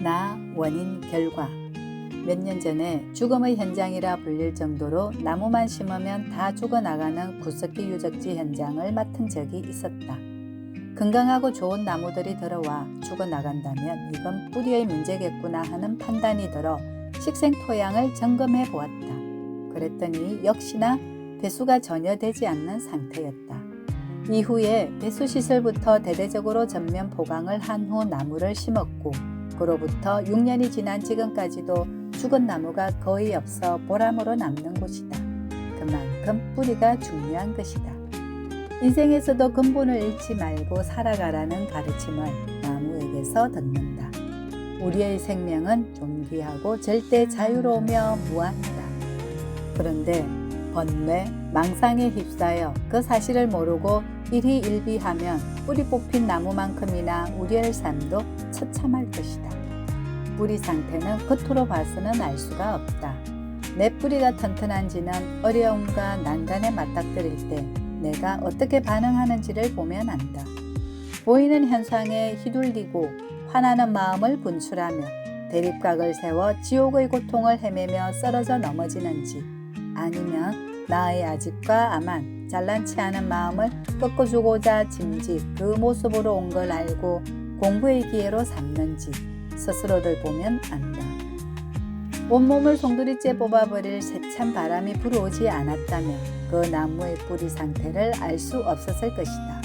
나, 원인, 결과. 몇 년 전에 죽음의 현장이라 불릴 정도로 나무만 심으면 다 죽어나가는 구석기 유적지 현장을 맡은 적이 있었다. 건강하고 좋은 나무들이 들어와 죽어나간다면 이건 뿌리의 문제겠구나 하는 판단이 들어 식생 토양을 점검해 보았다. 그랬더니 역시나 배수가 전혀 되지 않는 상태였다. 이후에 배수 시설부터 대대적으로 전면 보강을 한 후 나무를 심었고 그로부터 6년이 지난 지금까지도 죽은 나무가 거의 없어 보람으로 남는 곳이다. 그만큼 뿌리가 중요한 것이다. 인생에서도 근본을 잃지 말고 살아가라는 가르침을 나무에게서 듣는다. 우리의 생명은 존귀하고 절대 자유로우며 무한하다. 그런데 번뇌, 망상에 휩싸여 그 사실을 모르고 일희일비하면 뿌리 뽑힌 나무만큼이나 우리의 삶도 처참할 것이다. 뿌리 상태는 겉으로 봐서는 알 수가 없다. 내 뿌리가 튼튼한지는 어려움과 난간에 맞닥뜨릴 때 내가 어떻게 반응하는지를 보면 안다. 보이는 현상에 휘둘리고 화나는 마음을 분출하며 대립각을 세워 지옥의 고통을 헤매며 쓰러져 넘어지는지 아니면 나의 아집과 아만 잘난치 않은 마음을 꺾어주고자 짐짓 그 모습으로 온 걸 알고 공부의 기회로 삼는지 스스로를 보면 안다. 온몸을 송두리째 뽑아버릴 세찬 바람이 불어오지 않았다면 그 나무의 뿌리 상태를 알 수 없었을 것이다.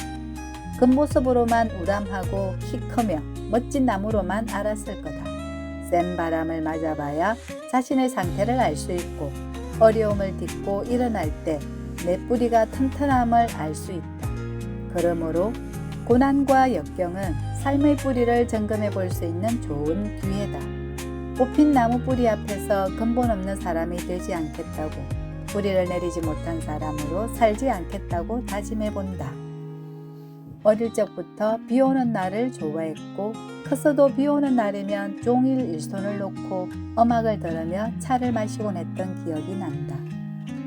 겉모습으로만 우람하고 키 크며 멋진 나무로만 알았을 거다. 센 바람을 맞아봐야 자신의 상태를 알 수 있고 어려움을 딛고 일어날 때 내 뿌리가 튼튼함을 알 수 있다. 그러므로 고난과 역경은 삶의 뿌리를 점검해 볼 수 있는 좋은 기회다. 뽑힌 나무 뿌리 앞에서 근본 없는 사람이 되지 않겠다고, 뿌리를 내리지 못한 사람으로 살지 않겠다고 다짐해 본다. 어릴 적부터 비 오는 날을 좋아했고 커서도 비 오는 날이면 종일 일손을 놓고 음악을 들으며 차를 마시곤 했던 기억이 난다.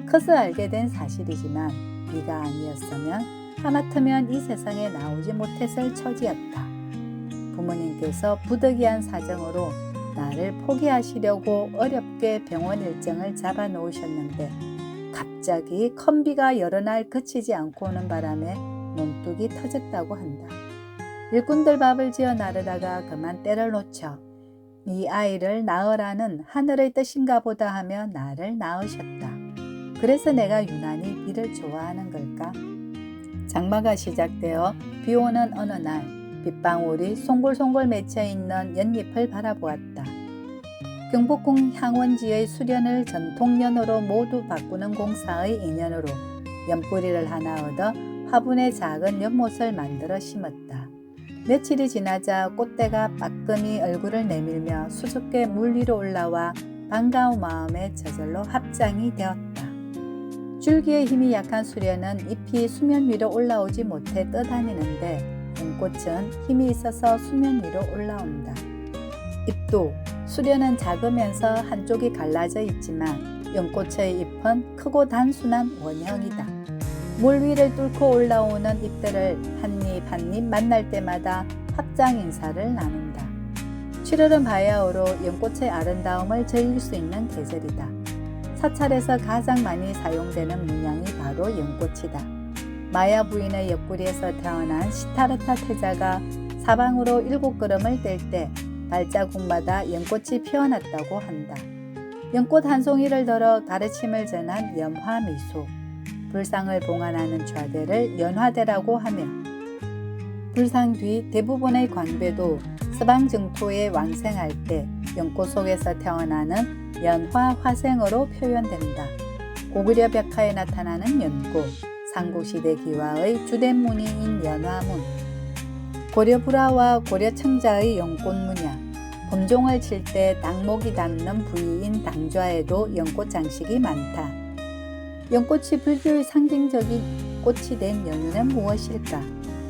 커서 알게 된 사실이지만 비가 아니었으면 하마터면 이 세상에 나오지 못했을 처지였다. 부모님께서 부득이한 사정으로 나를 포기하시려고 어렵게 병원 일정을 잡아 놓으셨는데 갑자기 컨비가 여러 날 그치지 않고 오는 바람에 논뚝이 터졌다고 한다. 일꾼들 밥을 지어 나르다가 그만 때를 놓쳐 이 아이를 낳으라는 하늘의 뜻인가 보다 하며 나를 낳으셨다. 그래서 내가 유난히 비를 좋아하는 걸까? 장마가 시작되어 비 오는 어느 날 빗방울이 송골송골 맺혀있는 연잎을 바라보았다. 경복궁 향원지의 수련을 전통연으로 모두 바꾸는 공사의 인연으로 연뿌리를 하나 얻어 화분에 작은 연못을 만들어 심었다. 며칠이 지나자 꽃대가 빠끔히 얼굴을 내밀며 수줍게 물 위로 올라와 반가운 마음에 저절로 합장이 되었다. 줄기의 힘이 약한 수련은 잎이 수면 위로 올라오지 못해 떠다니는데 연꽃은 힘이 있어서 수면 위로 올라온다. 잎도 수련은 작으면서 한쪽이 갈라져 있지만 연꽃의 잎은 크고 단순한 원형이다. 물 위를 뚫고 올라오는 잎들을 한입 한입 만날 때마다 합장 인사를 나눈다. 7월은 바야흐로 연꽃의 아름다움을 즐길 수 있는 계절이다. 사찰에서 가장 많이 사용되는 문양이 바로 연꽃이다. 마야 부인의 옆구리에서 태어난 시타르타 태자가 사방으로 7걸음을 뗄 때 발자국마다 연꽃이 피어났다고 한다. 연꽃 한 송이를 들어 가르침을 전한 연화미소, 불상을 봉안하는 좌대를 연화대라고 하며 불상 뒤 대부분의 광배도 서방증토에 왕생할 때 연꽃 속에서 태어나는 연화화생으로 표현된다. 고구려 벽화에 나타나는 연꽃, 삼국시대 기와의 주된 무늬인 연화문, 고려 불화와 고려 청자의 연꽃 문양, 범종을 칠 때 당목이 닿는 부위인 당좌에도 연꽃 장식이 많다. 연꽃이 불교의 상징적인 꽃이 된 연유는 무엇일까?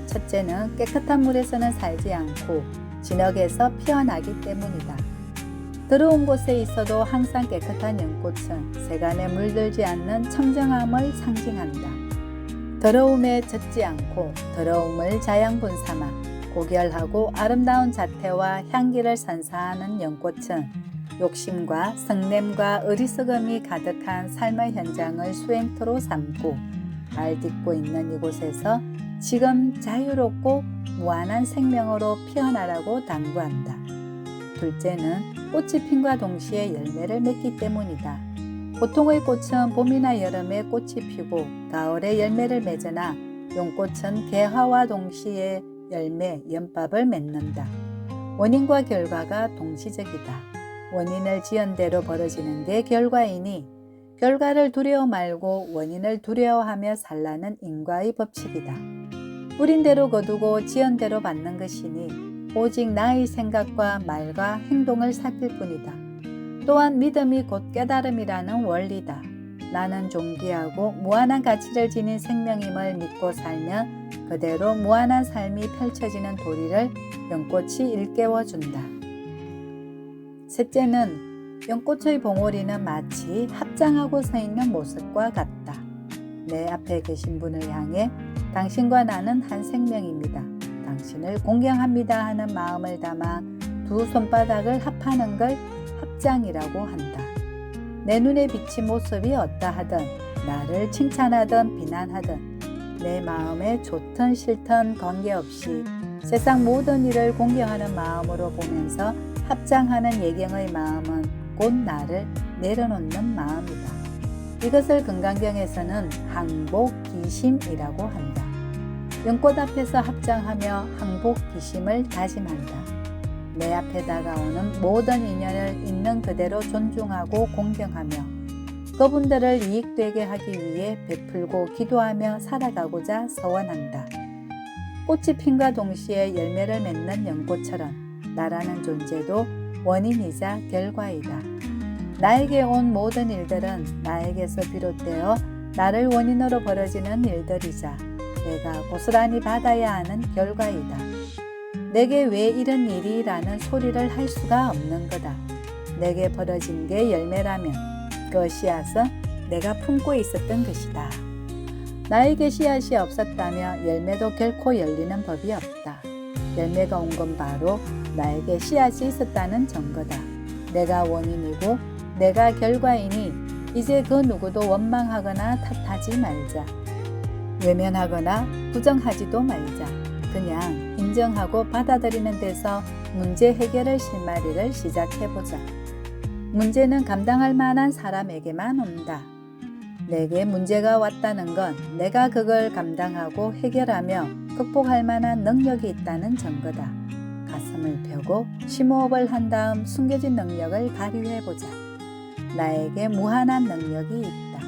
첫째는 깨끗한 물에서는 살지 않고 진흙에서 피어나기 때문이다. 더러운 곳에 있어도 항상 깨끗한 연꽃은 세간에 물들지 않는 청정함을 상징한다. 더러움에 젖지 않고 더러움을 자양분 삼아 고결하고 아름다운 자태와 향기를 선사하는 연꽃은 욕심과 성냄과 어리석음이 가득한 삶의 현장을 수행터로 삼고 발 딛고 있는 이곳에서 지금 자유롭고 무한한 생명으로 피어나라고 당부한다. 둘째는 꽃이 핀과 동시에 열매를 맺기 때문이다. 보통의 꽃은 봄이나 여름에 꽃이 피고 가을에 열매를 맺으나 연꽃은 개화와 동시에 열매, 연밥을 맺는다. 원인과 결과가 동시적이다. 원인을 지은 대로 벌어지는 게 결과이니 결과를 두려워 말고 원인을 두려워하며 살라는 인과의 법칙이다. 뿌린 대로 거두고 지은 대로 받는 것이니 오직 나의 생각과 말과 행동을 살필 뿐이다. 또한 믿음이 곧 깨달음이라는 원리다. 나는 존귀하고 무한한 가치를 지닌 생명임을 믿고 살면 그대로 무한한 삶이 펼쳐지는 도리를 연꽃이 일깨워준다. 셋째는 연꽃의 봉오리는 마치 합장하고 서 있는 모습과 같다. 내 앞에 계신 분을 향해 당신과 나는 한 생명입니다. 당신을 공경합니다 하는 마음을 담아 두 손바닥을 합하는 걸 합장이라고 한다. 내 눈에 비친 모습이 어떠하든 나를 칭찬하든 비난하든 내 마음에 좋든 싫든 관계없이 세상 모든 일을 공경하는 마음으로 보면서 합장하는 예경의 마음은 곧 나를 내려놓는 마음이다. 이것을 금강경에서는 항복기심이라고 한다. 연꽃 앞에서 합장하며 항복기심을 다짐한다. 내 앞에 다가오는 모든 인연을 있는 그대로 존중하고 공경하며 그분들을 이익되게 하기 위해 베풀고 기도하며 살아가고자 서원한다. 꽃이 핀과 동시에 열매를 맺는 연꽃처럼 나라는 존재도 원인이자 결과이다. 나에게 온 모든 일들은 나에게서 비롯되어 나를 원인으로 벌어지는 일들이자 내가 고스란히 받아야 하는 결과이다. 내게 왜 이런 일이라는 소리를 할 수가 없는 거다. 내게 벌어진 게 열매라면 그 씨앗은 내가 품고 있었던 것이다. 나에게 씨앗이 없었다면 열매도 결코 열리는 법이 없다. 열매가 온 건 바로 나에게 씨앗이 있었다는 증거다. 내가 원인이고 내가 결과이니 이제 그 누구도 원망하거나 탓하지 말자. 외면하거나 부정하지도 말자. 그냥 인정하고 받아들이는 데서 문제 해결의 실마리를 시작해보자. 문제는 감당할 만한 사람에게만 온다. 내게 문제가 왔다는 건 내가 그걸 감당하고 해결하며 극복할 만한 능력이 있다는 증거다. 가슴을 펴고 심호흡을 한 다음 숨겨진 능력을 발휘해보자. 나에게 무한한 능력이 있다.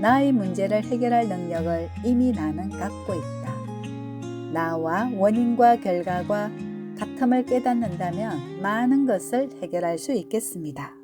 나의 문제를 해결할 능력을 이미 나는 갖고 있다. 나와 원인과 결과가 같음을 깨닫는다면 많은 것을 해결할 수 있겠습니다.